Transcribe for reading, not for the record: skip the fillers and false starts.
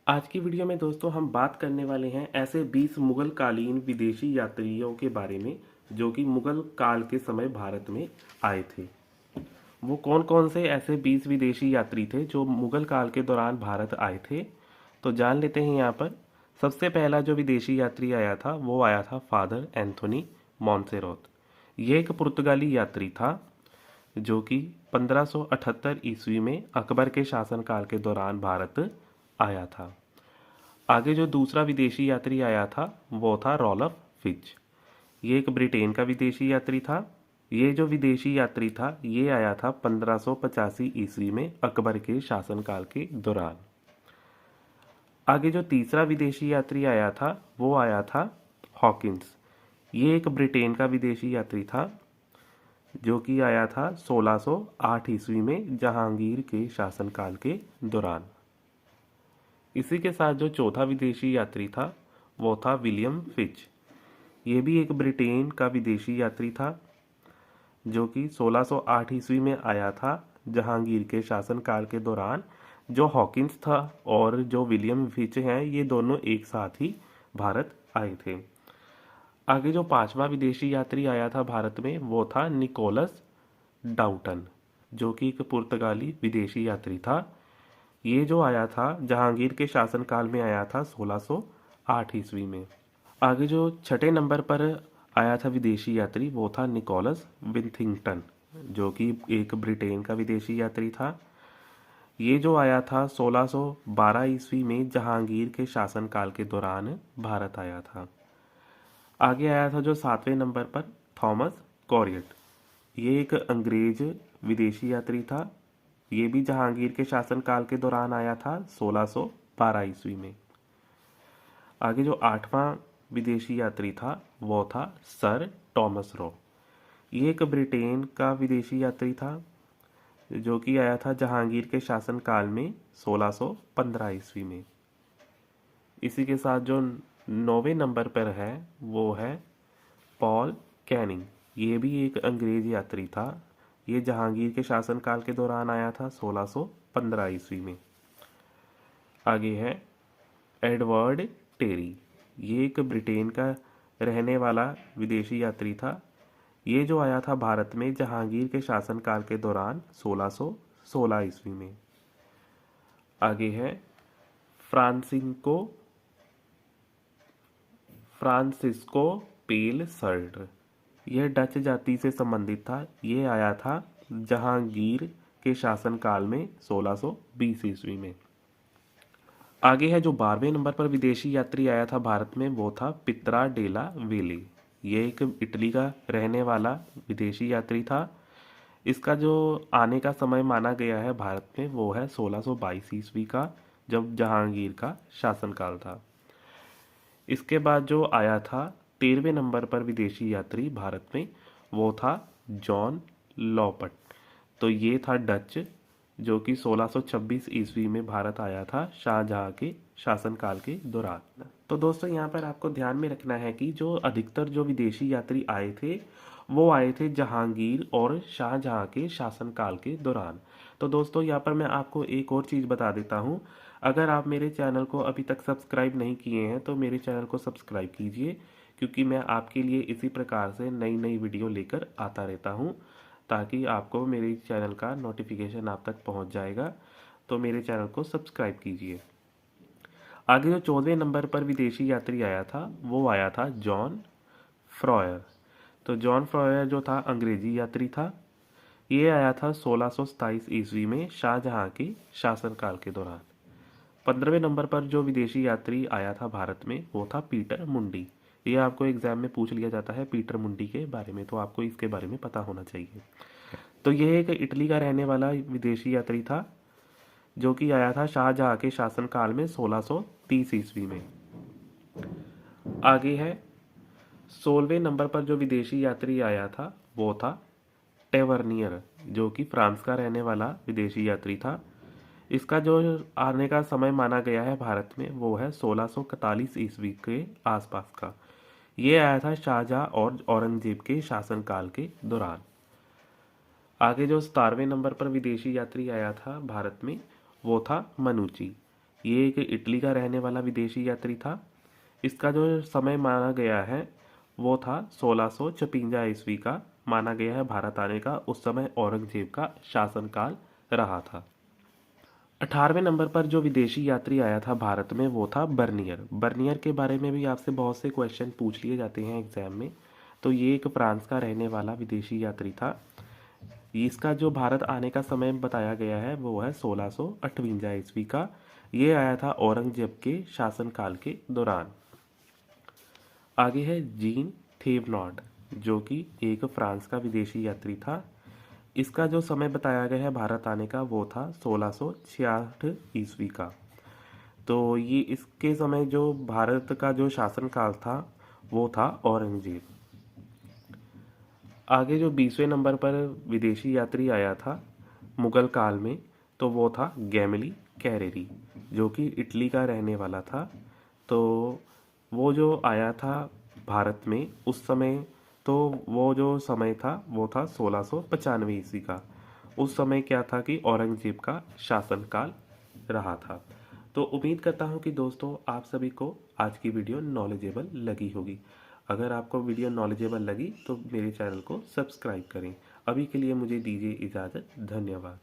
आज की वीडियो में दोस्तों हम बात करने वाले हैं ऐसे 20 मुगल कालीन विदेशी यात्रियों के बारे में जो कि मुगल काल के समय भारत में आए थे। वो कौन कौन से ऐसे 20 विदेशी यात्री थे जो मुगल काल के दौरान भारत आए थे, तो जान लेते हैं यहाँ पर। सबसे पहला जो विदेशी यात्री आया था वो आया था फादर एंथोनी मॉन्सेरोत। ये एक पुर्तगाली यात्री था जो कि 1578 ईस्वी में अकबर के शासनकाल के दौरान भारत आया था। आगे जो दूसरा विदेशी यात्री आया था वो था रॉल्फ फिच। ये एक ब्रिटेन का विदेशी यात्री था। ये जो विदेशी यात्री था ये आया था 1585 ईस्वी में अकबर के शासनकाल के दौरान। आगे जो तीसरा विदेशी यात्री आया था वो आया था हॉकिंस। ये एक ब्रिटेन का विदेशी यात्री था जो कि आया था 1608 ईस्वी में जहांगीर के शासनकाल के दौरान। इसी के साथ जो चौथा विदेशी यात्री था वो था विलियम फिच। ये भी एक ब्रिटेन का विदेशी यात्री था जो कि 1608 ईस्वी में आया था जहांगीर के शासनकाल के दौरान। जो हॉकिंस था और जो विलियम फिच हैं ये दोनों एक साथ ही भारत आए थे। आगे जो पांचवा विदेशी यात्री आया था भारत में वो था निकोलस डाउटन, जो कि एक पुर्तगाली विदेशी यात्री था। ये जो आया था जहांगीर के शासनकाल में आया था 1608 ईस्वी में। आगे जो छठे नंबर पर आया था विदेशी यात्री वो था निकोलस विथिंगटन, जो कि एक ब्रिटेन का विदेशी यात्री था। ये जो आया था 1612 ईस्वी में जहांगीर के शासनकाल के दौरान भारत आया था। आगे आया था जो सातवें नंबर पर थॉमस कॉरियट। ये एक अंग्रेज विदेशी यात्री था। ये भी जहांगीर के शासनकाल के दौरान आया था 1612 ईस्वी में। आगे जो आठवां विदेशी यात्री था वो था सर टॉमस रो। ये एक ब्रिटेन का विदेशी यात्री था जो कि आया था जहांगीर के शासनकाल में 1615 ईस्वी में। इसी के साथ जो नौवें नंबर पर है वो है पॉल कैनिंग। ये भी एक अंग्रेज यात्री था। ये जहांगीर के शासनकाल के दौरान आया था 1615 ईस्वी में। आगे है एडवर्ड टेरी। ये एक ब्रिटेन का रहने वाला विदेशी यात्री था। ये जो आया था भारत में जहांगीर के शासनकाल के दौरान 1616 ईस्वी में। आगे है फ्रांसिस्को फ्रांसिस्को पेल सर्ट। यह डच जाति से संबंधित था। ये आया था जहांगीर के शासनकाल में 1620 ईस्वी में। आगे है जो 12वें नंबर पर विदेशी यात्री आया था भारत में वो था पित्रा डेला वेले। ये एक इटली का रहने वाला विदेशी यात्री था। इसका जो आने का समय माना गया है भारत में वो है 1622 ईस्वी का, जब जहांगीर का शासनकाल था। इसके बाद जो आया था 13वें नंबर पर विदेशी यात्री भारत में वो था जॉन लॉपट। तो ये था डच जो कि 1626 ईस्वी में भारत आया था शाहजहां के शासनकाल के दौरान। तो दोस्तों यहाँ पर आपको ध्यान में रखना है कि जो अधिकतर जो विदेशी यात्री आए थे वो आए थे जहांगीर और शाहजहां के शासनकाल के दौरान। तो दोस्तों यहाँ पर मैं आपको एक और चीज़ बता देता हूँ। अगर आप मेरे चैनल को अभी तक सब्सक्राइब नहीं किए हैं तो मेरे चैनल को सब्सक्राइब कीजिए, क्योंकि मैं आपके लिए इसी प्रकार से नई नई वीडियो लेकर आता रहता हूँ, ताकि आपको मेरे चैनल का नोटिफिकेशन आप तक पहुँच जाएगा। तो मेरे चैनल को सब्सक्राइब कीजिए। आगे जो 14वें नंबर पर विदेशी यात्री आया था वो आया था जॉन फ्रॉयर। तो जॉन फ्रॉयर जो था अंग्रेजी यात्री था। ये आया था 1627 ईस्वी में शाहजहां के शासनकाल के दौरान। 15वें नंबर पर जो विदेशी यात्री आया था भारत में वो था पीटर मुंडी। ये आपको एग्जाम में पूछ लिया जाता है पीटर मुंडी के बारे में, तो आपको इसके बारे में पता होना चाहिए। तो ये एक इटली का रहने वाला विदेशी यात्री था जो कि आया था शाहजहां के शासनकाल में 1630 ईस्वी में। आगे है 16वें नंबर पर जो विदेशी यात्री आया था वो था टेवर्नियर, जो कि फ्रांस का रहने वाला विदेशी यात्री था। इसका जो आने का समय माना गया है भारत में वो है 1641 ईस्वी के आसपास का। ये आया था शाहजहां और औरंगजेब के शासनकाल के दौरान। आगे जो 17वें नंबर पर विदेशी यात्री आया था भारत में वो था मनुची। ये एक इटली का रहने वाला विदेशी यात्री था। इसका जो समय माना गया है वो था 1656 ईस्वी का माना गया है भारत आने का। उस समय औरंगजेब का शासनकाल रहा था। 18वें नंबर पर जो विदेशी यात्री आया था भारत में वो था बर्नियर। बर्नियर के बारे में भी आपसे बहुत से क्वेश्चन पूछ लिए जाते हैं एग्जाम में। तो ये एक फ्रांस का रहने वाला विदेशी यात्री था। इसका जो भारत आने का समय बताया गया है वो है 1658 ईस्वी का। ये आया था औरंगजेब के शासनकाल के दौरान। आगे है जीन थेवनॉट, जो कि एक फ्रांस का विदेशी यात्री था। इसका जो समय बताया गया है भारत आने का वो था 1666 ईस्वी का। तो ये इसके समय जो भारत का जो शासनकाल था वो था औरंगजेब। आगे जो 20वें नंबर पर विदेशी यात्री आया था मुगल काल में तो वो था गैमली कैरेरी, जो कि इटली का रहने वाला था। तो वो जो आया था भारत में उस समय, तो वो जो समय था वो था 1695 ईस्वी का। उस समय क्या था कि औरंगजेब का शासनकाल रहा था। तो उम्मीद करता हूँ कि दोस्तों आप सभी को आज की वीडियो नॉलेजेबल लगी होगी। अगर आपको वीडियो नॉलेजेबल लगी तो मेरे चैनल को सब्सक्राइब करें। अभी के लिए मुझे दीजिए इजाज़त। धन्यवाद।